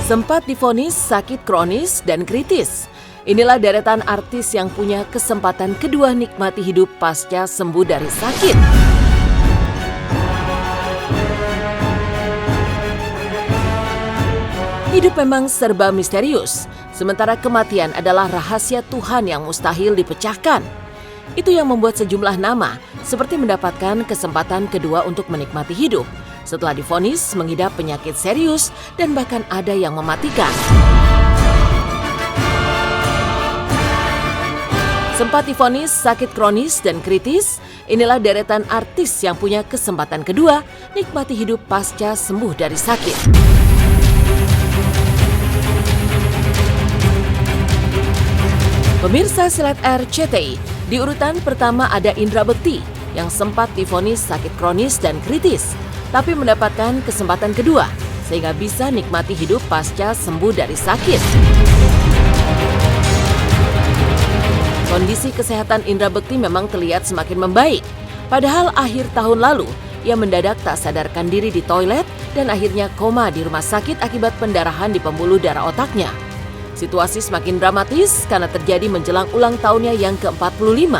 Sempat divonis sakit kronis dan kritis. Inilah deretan artis yang punya kesempatan kedua nikmati hidup pasca sembuh dari sakit. Hidup memang serba misterius, sementara kematian adalah rahasia Tuhan yang mustahil dipecahkan. Itu yang membuat sejumlah nama seperti mendapatkan kesempatan kedua untuk menikmati hidup setelah divonis mengidap penyakit serius dan bahkan ada yang mematikan. Sempat divonis sakit kronis dan kritis, inilah deretan artis yang punya kesempatan kedua nikmati hidup pasca sembuh dari sakit. Pemirsa Silet RCTI, di urutan pertama ada Indra Bekti yang sempat divonis sakit kronis dan kritis, tapi mendapatkan kesempatan kedua sehingga bisa nikmati hidup pasca sembuh dari sakit. Kondisi kesehatan Indra Bekti memang terlihat semakin membaik. Padahal akhir tahun lalu, ia mendadak tak sadarkan diri di toilet dan akhirnya koma di rumah sakit akibat pendarahan di pembuluh darah otaknya. Situasi semakin dramatis karena terjadi menjelang ulang tahunnya yang ke-45.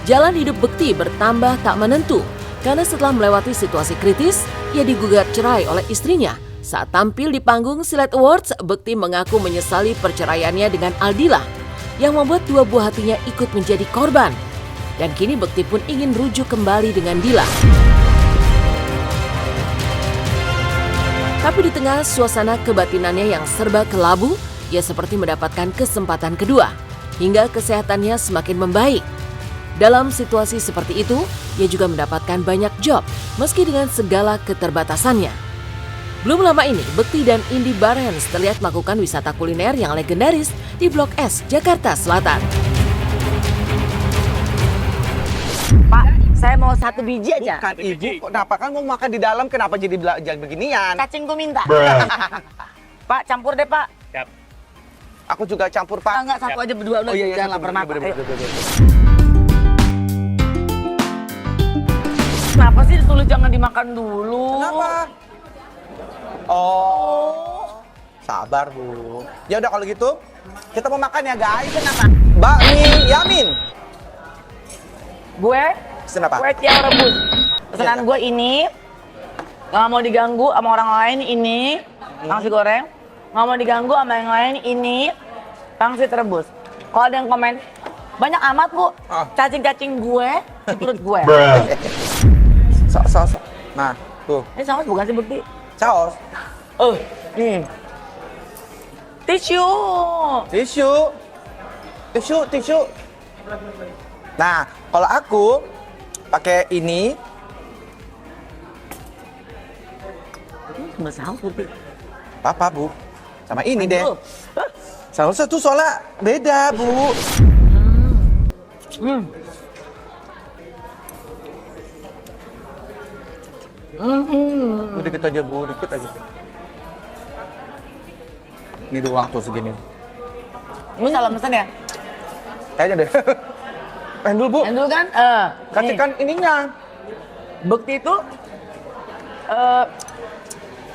Jalan hidup Bekti bertambah tak menentu karena setelah melewati situasi kritis, ia digugat cerai oleh istrinya. Saat tampil di panggung Silet Awards, Bekti mengaku menyesali perceraiannya dengan Aldila, yang membuat dua buah hatinya ikut menjadi korban. Dan kini Bekti pun ingin rujuk kembali dengan Dila. Tapi di tengah suasana kebatinannya yang serba kelabu, ia seperti mendapatkan kesempatan kedua, hingga kesehatannya semakin membaik. Dalam situasi seperti itu, ia juga mendapatkan banyak job, meski dengan segala keterbatasannya. Belum lama ini, Bekti dan Indy Barens terlihat melakukan wisata kuliner yang legendaris di Blok S, Jakarta Selatan. Pak, saya mau 1 biji aja. Bukan ibu, kenapa kan mau makan di dalam, kenapa jadi beginian? Cacing ku minta. Pak, campur deh Pak. Siap. Aku juga campur, Pak. Enggak, satu aja berdua. Oh iya, jangan lapar mata. bener. Kenapa sih ditulis jangan dimakan dulu? Kenapa? Oh, sabar Bu. Ya udah kalau gitu, kita mau makan ya guys. Kenapa? Bakmi Yamin. Gue Pesen apa? kue tiaw rebus. Pesanan Iya. gue ini, nggak mau diganggu sama orang lain ini, pangsit goreng. Nggak mau diganggu sama yang lain ini, pangsit rebus. Kalau ada yang komen, banyak amat Bu, cacing-cacing gue di perut gue. Saus. Nah, tuh. Ini saus bukan sih Bekti? Saus. Nih. Tisu. Tisu. Nah, kalau aku pakai ini. Nggak saus Bekti. Apa, Bu? Sama ini deh. Sausnya tuh soalnya beda, Bu. Dikit aja, Bu. Dikit aja. Ini doang tuh segini. Ini salah pesan ya? Kayaknya deh. Pengen dulu, Bu. Yang dulu kan? Kasih kan ininya. Bekti itu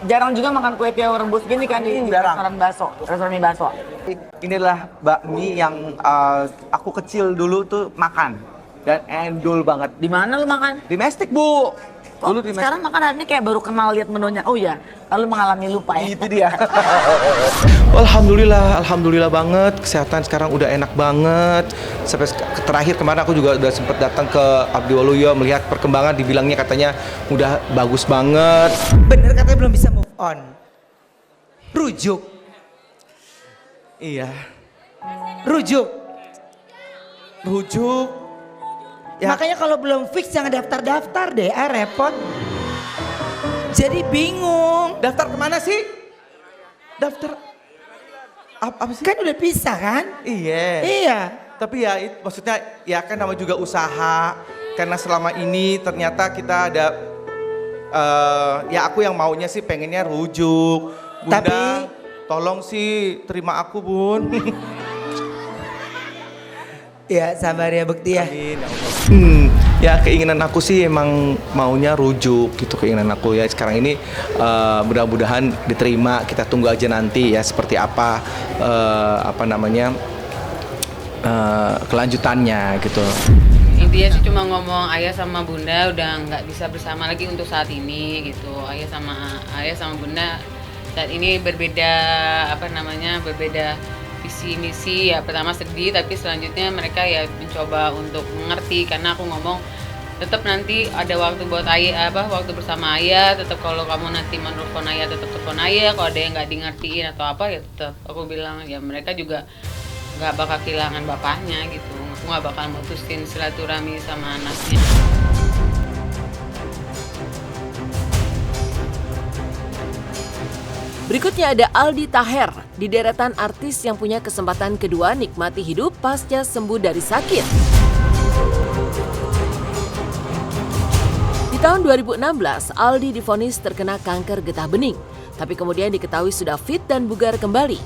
jarang juga makan kue tiaw rebus gini kan di Jarang. restoran mie bakso. Inilah bakmi yang aku kecil dulu tuh makan. Dan endul banget. Di mana lu makan? Di Mestik, Bu. Oh, Dulu di Mestik. sekarang makanannya kayak baru kenal lihat menunya. Oh iya, lalu mengalami lupa ya. Itu dia. Alhamdulillah banget. Kesehatan sekarang udah enak banget. Sampai terakhir kemarin aku juga udah sempet datang ke Abdi Waluyo melihat perkembangan, dibilangnya katanya udah bagus banget. Bener katanya belum bisa move on. Rujuk. Iya. Rujuk. Ya. Makanya kalau belum fix jangan daftar-daftar deh, repot. Jadi bingung. Daftar kemana sih? Daftar apa sih? Kan udah pisah kan? Iya. Iya. Tapi ya maksudnya ya kan nama juga usaha. Karena selama ini ternyata kita ada ya aku yang maunya sih pengennya rujuk. Bunda, Tapi tolong sih terima aku, Bun. ya sabar ya Bekti ya. Amin, ya Allah. Ya keinginan aku sih emang maunya rujuk gitu, keinginan aku ya sekarang ini mudah-mudahan diterima. Kita tunggu aja nanti ya seperti apa kelanjutannya gitu. Intinya sih cuma ngomong ayah sama bunda udah nggak bisa bersama lagi untuk saat ini gitu. Ayah sama bunda saat ini berbeda berbeda visi misi. Ya pertama sedih, tapi selanjutnya mereka ya mencoba untuk mengerti, karena aku ngomong tetap nanti ada waktu buat ayah, waktu bersama ayah. Tetap kalau kamu nanti menelpon ayah, tetap telepon ayah. Kalau ada yang nggak di ngertiin atau apa ya tetap aku bilang ya mereka juga nggak bakal kehilangan bapaknya gitu. Aku nggak bakal mutusin silaturahmi sama anaknya. Berikutnya ada Aldi Taher, di deretan artis yang punya kesempatan kedua nikmati hidup pasca sembuh dari sakit. Di tahun 2016, Aldi divonis terkena kanker getah bening, tapi kemudian diketahui sudah fit dan bugar kembali.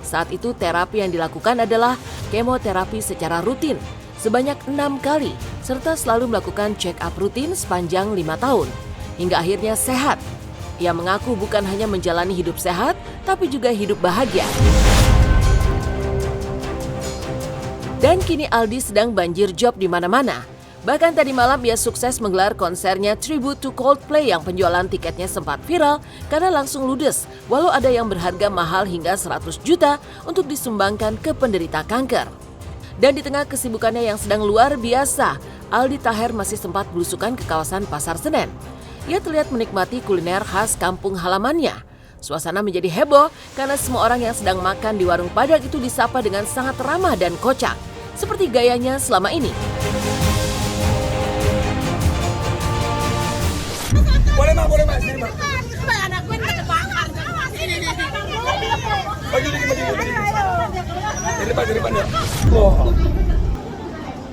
Saat itu terapi yang dilakukan adalah kemoterapi secara rutin, sebanyak 6 kali, serta selalu melakukan check up rutin sepanjang 5 tahun, hingga akhirnya sehat. Ia mengaku bukan hanya menjalani hidup sehat, tapi juga hidup bahagia. Dan kini Aldi sedang banjir job di mana-mana. Bahkan tadi malam ia sukses menggelar konsernya Tribute to Coldplay yang penjualan tiketnya sempat viral karena langsung ludes, walau ada yang berharga mahal hingga 100 juta untuk disumbangkan ke penderita kanker. Dan di tengah kesibukannya yang sedang luar biasa, Aldi Taher masih sempat belusukan ke kawasan Pasar Senen. Ia terlihat menikmati kuliner khas kampung halamannya. Suasana menjadi heboh karena semua orang yang sedang makan di warung Padang itu disapa dengan sangat ramah dan kocak, seperti gayanya selama ini. Boleh mak, sini mak. Anak gue terbakar. Baju di depan ya. Oh.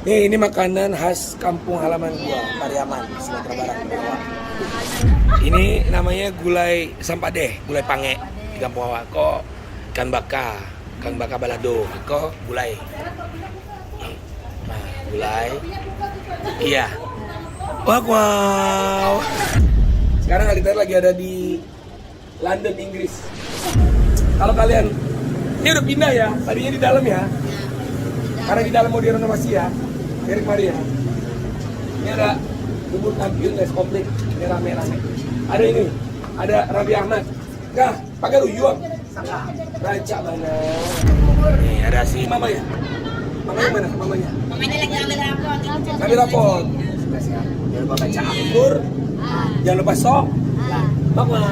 Nih, ini makanan khas kampung halaman gua, Pariaman, Sumatera Barat. Ini namanya gulai sampadeh, gulai pange di kampung awak. Kok ikan baka balado, kok gulai. Nah, gulai. Iya. Wow. Sekarang Aldi Taher lagi ada di London, Inggris. Kalau kalian, ini udah pindah ya, tadinya di dalam ya. Karena di dalam mau direnovasi ya, dari kemarin ya. Ini ada bubur kampiun guys, komplit. Ini rame-rame. Ada ini, ada Raffi Ahmad. Kah, pakai ruyuang. Raja mana? Nih ada si mama ya. Mamanya mana? Mamanya lagi ambil rapot. Ambil rapot. Jangan lupa baca anggur. Jangan lupa sok. Mama.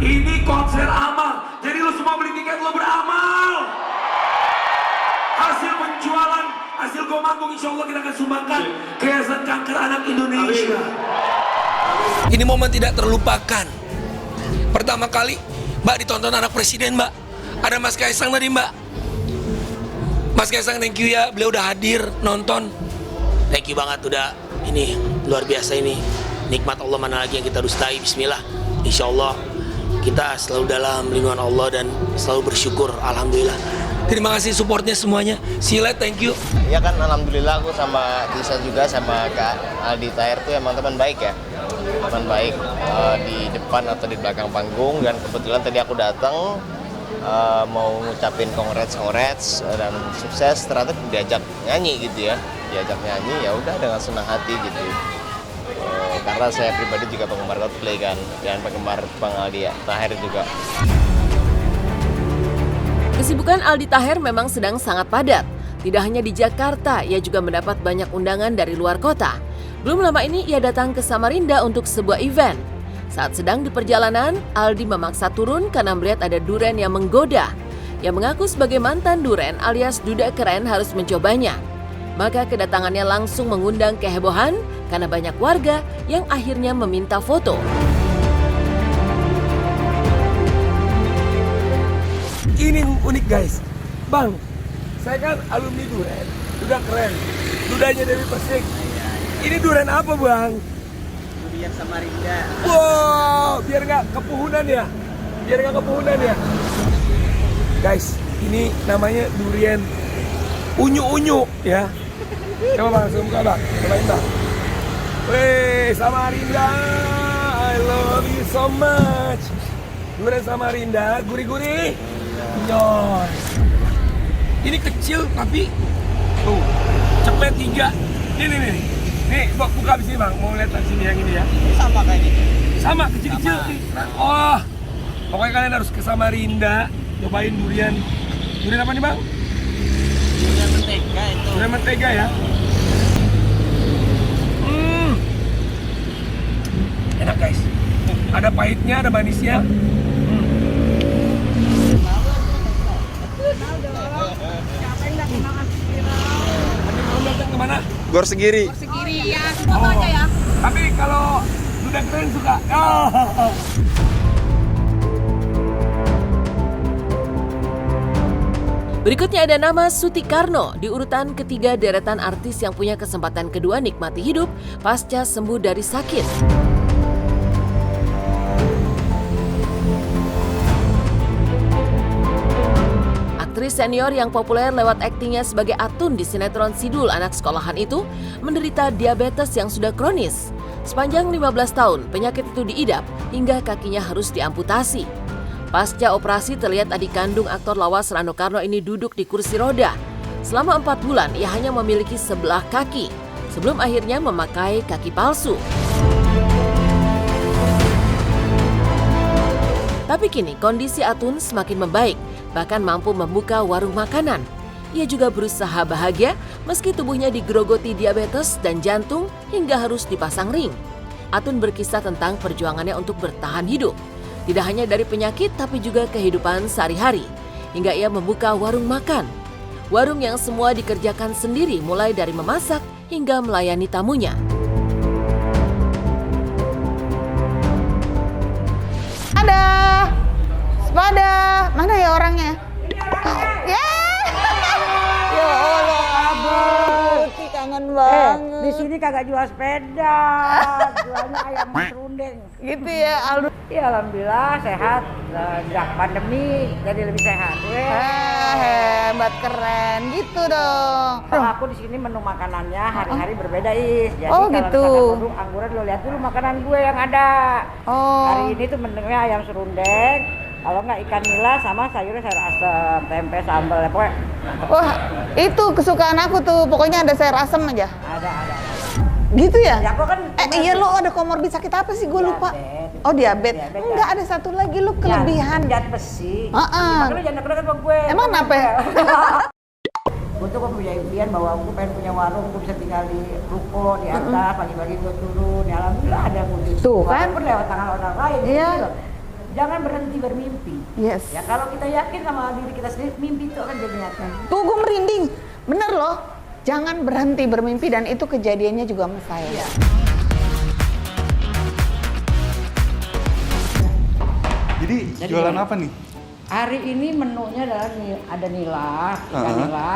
Ini konser amal, jadi lu semua beli tiket lu beramal. Hasil penjualan, hasil gua manggung insya Allah kita akan sumbangkan ke Yayasan Kanker Anak Indonesia. Ini momen tidak terlupakan. Pertama kali Mbak ditonton anak presiden Mbak. Ada Mas Kaisang tadi Mbak. Mas Kaisang thank you ya, beliau udah hadir nonton. Thank you banget udah, ini luar biasa ini. Nikmat Allah mana lagi yang kita dustai. Bismillah, insya Allah kita selalu dalam lindungan Allah dan selalu bersyukur, alhamdulillah. Terima kasih supportnya semuanya. Sila, thank you. Ya kan, alhamdulillah aku sama Tisa juga sama Kak Aldi Taher tuh emang teman baik ya. Teman baik di depan atau di belakang panggung, dan kebetulan tadi aku datang mau ngucapin congrats dan sukses, ternyata diajak nyanyi gitu ya. Diajak nyanyi ya udah dengan senang hati gitu. karena saya pribadi juga penggemar Coldplay kan, dan penggemar Bang Aldi Taher juga. Kesibukan Aldi Taher memang sedang sangat padat. Tidak hanya di Jakarta, ia juga mendapat banyak undangan dari luar kota. Belum lama ini ia datang ke Samarinda untuk sebuah event. Saat sedang di perjalanan, Aldi memaksa turun karena melihat ada duren yang menggoda. Ia mengaku sebagai mantan duren alias duda keren harus mencobanya. Maka kedatangannya langsung mengundang kehebohan karena banyak warga yang akhirnya meminta foto. Ini unik guys, Bang. Saya kan alumni duren, duda keren, dudanya Dewi Persik. Ini duren apa Bang? Durian Samarinda. Wow, biar nggak kepuhunan ya, Guys, ini namanya durian unyu-unyu ya. Coba Bang, langsung buka Bang, cobain Bang. Weh, Samarinda, I love you so much. Durian Samarinda, gurih-gurih. Nyoy. Ini kecil tapi tuh cepet 3. Nih. Nih, buka di sini Bang. Mau lihat di sini yang ini ya. Sama kayak gitu. Sama kecil-kecil. Oh. Pokoknya kalian harus ke Samarinda, cobain durian. Durian apa nih, Bang? Durian mentega itu. Durian mentega ya. Enak guys. Ada pahitnya, ada manisnya. Kemana? Gor Segiri. Ya, foto aja ya. Tapi kalau duda keren suka. Oh. Berikutnya ada nama Sutikarno di urutan ketiga deretan artis yang punya kesempatan kedua nikmati hidup pasca sembuh dari sakit. Aktris senior yang populer lewat aktingnya sebagai Atun di sinetron Sidul Anak Sekolahan itu menderita diabetes yang sudah kronis. Sepanjang 15 tahun, penyakit itu diidap hingga kakinya harus diamputasi. Pasca operasi terlihat adik kandung aktor lawas Rano Karno ini duduk di kursi roda. Selama 4 bulan, ia hanya memiliki sebelah kaki, sebelum akhirnya memakai kaki palsu. Tapi kini kondisi Atun semakin membaik, bahkan mampu membuka warung makanan. Ia juga berusaha bahagia meski tubuhnya digerogoti diabetes dan jantung hingga harus dipasang ring. Atun berkisah tentang perjuangannya untuk bertahan hidup. Tidak hanya dari penyakit tapi juga kehidupan sehari-hari. Hingga ia membuka warung makan. Warung yang semua dikerjakan sendiri mulai dari memasak hingga melayani tamunya. Sepada, mana ya orangnya? Ya. Ya Allah, Abang. Kangen banget. Di sini kagak jual sepeda, jualnya ayam serundeng. Gitu ya, Aldo. Ya alhamdulillah sehat, sejak pandemi jadi lebih sehat. Hebat, keren, gitu dong. Aku di sini menu makanannya hari-hari berbeda Is. Jadi Oh, kalau gitu. misalkan duduk angguran lo lihat dulu makanan gue yang ada. Oh. Hari ini tuh menunya ayam serundeng. Kalau nggak ikan nila sama sayurnya sayur asem, tempe, sambal, pokoknya Wah, itu kesukaan aku tuh. Pokoknya ada sayur asem aja. ada. Gitu ya? Ya aku kan Iya, lo ada komorbid sakit apa sih? Gue lupa. Diabetes. Oh, diabetes. Diabetes. Enggak, ada satu lagi lo kelebihan. Zat besi. Heeh. Makanya lu jangan deket-deket sama gue. Emang kenapa ya? Gue tuh punya impian bahwa aku pengen punya warung, gue bisa tinggal di ruko, di atas, pagi-pagi gue turun. Ya alhamdulillah ada mudik. Tuh, kan? Walaupun lewat tangan orang lain. Iya. gitu loh. Jangan berhenti bermimpi. Yes. Ya kalau kita yakin sama diri kita sendiri, mimpi itu akan jadi nyata. Tuh, gue merinding. Bener loh. Jangan berhenti bermimpi, dan itu kejadiannya juga sama saya. Iya. Jadi jualan apa nih? Hari ini menunya adalah ada nila, ikan nila,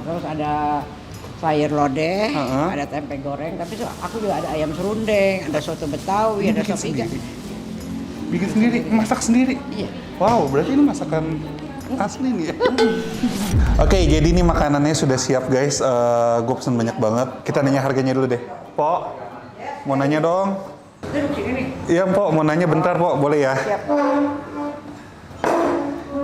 terus ada sayur lodeh, ada tempe goreng, tapi aku juga ada ayam serundeng, ada soto Betawi, ada sop ikan. Bikin sendiri, masak sendiri? Iya. Wow, berarti ini masakan asli nih ya? Oke, jadi ini makanannya sudah siap guys. Gue pesen banyak banget. Kita nanya harganya dulu deh. Pok, mau nanya dong? Iya, Pok, mau nanya bentar, Pok. Boleh ya? Siap.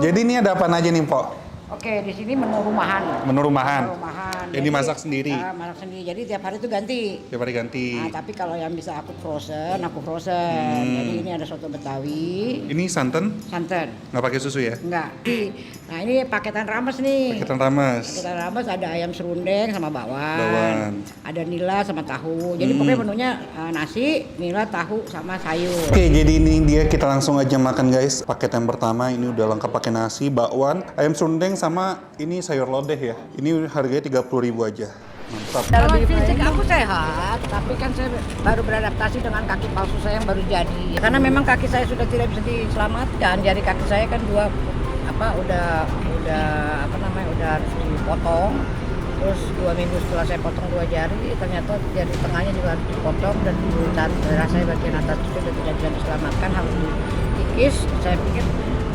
Jadi ini ada apa aja nih, Pok? Oke, di sini menu rumahan. Menu rumahan. Menu rumahan. Yang dimasak sendiri. Masak sendiri. Jadi tiap hari itu ganti. Tiap hari ganti. Nah, tapi kalau yang bisa aku frozen. Jadi ini ada soto Betawi. Ini santan? Santan. Nggak pakai susu ya? Enggak. Nah, ini paketan rames nih. Paketan rames. Paketan rames ada ayam serundeng sama bakwan. Ada nila sama tahu. Jadi pokoknya menunya nasi, nila, tahu sama sayur. Oke, jadi ini dia, kita langsung aja makan guys. Paket yang pertama ini udah lengkap pakai nasi, bakwan, ayam serundeng sama ini sayur lodeh ya. Ini harganya 30.000 aja. Mantap. Kalau fisik aku sehat, tapi kan saya baru beradaptasi dengan kaki palsu saya yang baru jadi. Karena memang kaki saya sudah tidak bisa diselamatkan. Jari kaki saya kan udah harus dipotong. Terus 2 minggu setelah saya potong 2 jari, ternyata jari tengahnya juga harus dipotong dan darah saya bagian atas itu sudah tidak bisa diselamatkan, harus dikikis. Saya pikir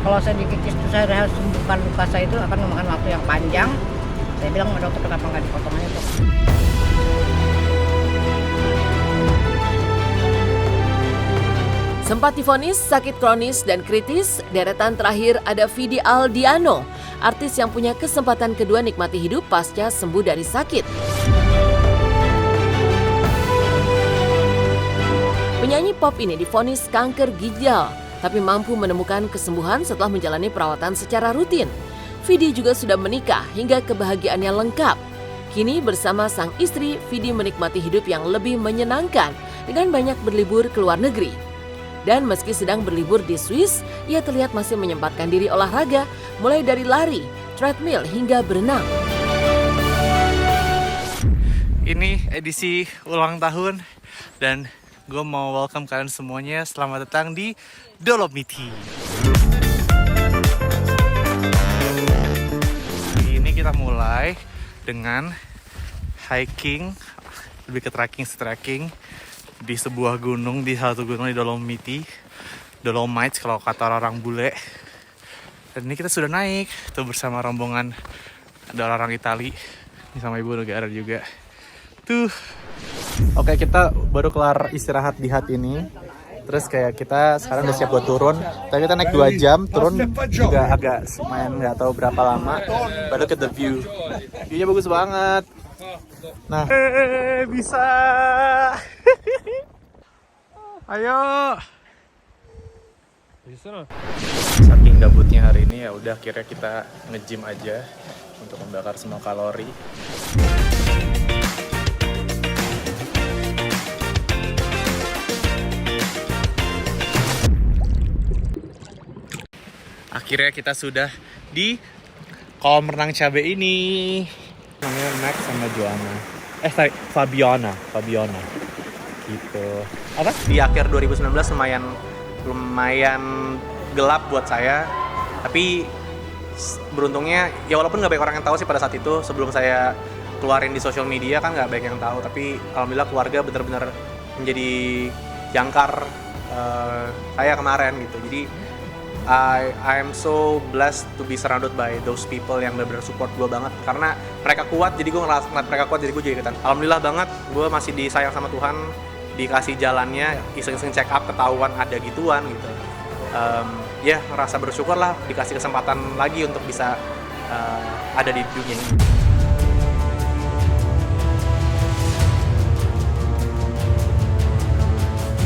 kalau saya dikikis itu saya harus sembuhkan luka saya itu akan memakan waktu yang panjang. Saya bilang sama dokter kenapa nggak dipotong aja dok. Sempat divonis sakit kronis dan kritis, deretan terakhir ada Vidi Aldiano, artis yang punya kesempatan kedua nikmati hidup pasca sembuh dari sakit. Penyanyi pop ini divonis kanker ginjal, tapi mampu menemukan kesembuhan setelah menjalani perawatan secara rutin. Vidi juga sudah menikah hingga kebahagiaannya lengkap. Kini bersama sang istri, Vidi menikmati hidup yang lebih menyenangkan dengan banyak berlibur ke luar negeri. Dan meski sedang berlibur di Swiss, ia terlihat masih menyempatkan diri olahraga, mulai dari lari, treadmill, hingga berenang. Ini edisi ulang tahun, dan gue mau welcome kalian semuanya. Selamat datang di Dolomiti. Ini kita mulai dengan hiking, lebih ke trekking di sebuah gunung, di satu gunung di Dolomiti, Dolomites kalau kata orang bule. Dan ini kita sudah naik tuh bersama rombongan, ada orang Itali, ini sama ibu negara juga tuh. Oke, kita baru kelar istirahat di hut ini, terus kayak kita sekarang udah siap buat turun. Tadi kita naik 2 jam, turun juga agak lumayan, nggak tahu berapa lama. But look at the view, viewnya bagus banget. Nah, bisa. Ayo. Saking gabutnya hari ini, ya udah akhirnya kita nge-gym aja untuk membakar semua kalori. Akhirnya kita sudah di kolam renang cabe ini. Namanya Max sama Joanna. Fabiana. Gitu. Apa? Di akhir 2019 lumayan gelap buat saya. Tapi beruntungnya ya walaupun nggak banyak orang yang tahu sih pada saat itu, sebelum saya keluarin di sosial media kan nggak banyak yang tahu. Tapi alhamdulillah keluarga benar-benar menjadi jangkar saya kemarin gitu. Jadi I am so blessed to be surrounded by those people yang benar-benar support gue banget, karena mereka kuat jadi gue ngeliat mereka kuat jadi gue jadi ikutan. Alhamdulillah banget gue masih disayang sama Tuhan, dikasih jalannya, iseng-iseng check up ketahuan ada gituan gitu. Ya ngerasa bersyukur lah dikasih kesempatan lagi untuk bisa ada di dunia ini.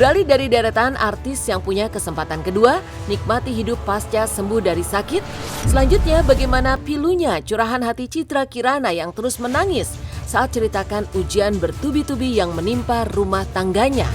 Beralih dari deretan artis yang punya kesempatan kedua, nikmati hidup pasca sembuh dari sakit. Selanjutnya, bagaimana pilunya curahan hati Citra Kirana yang terus menangis saat ceritakan ujian bertubi-tubi yang menimpa rumah tangganya.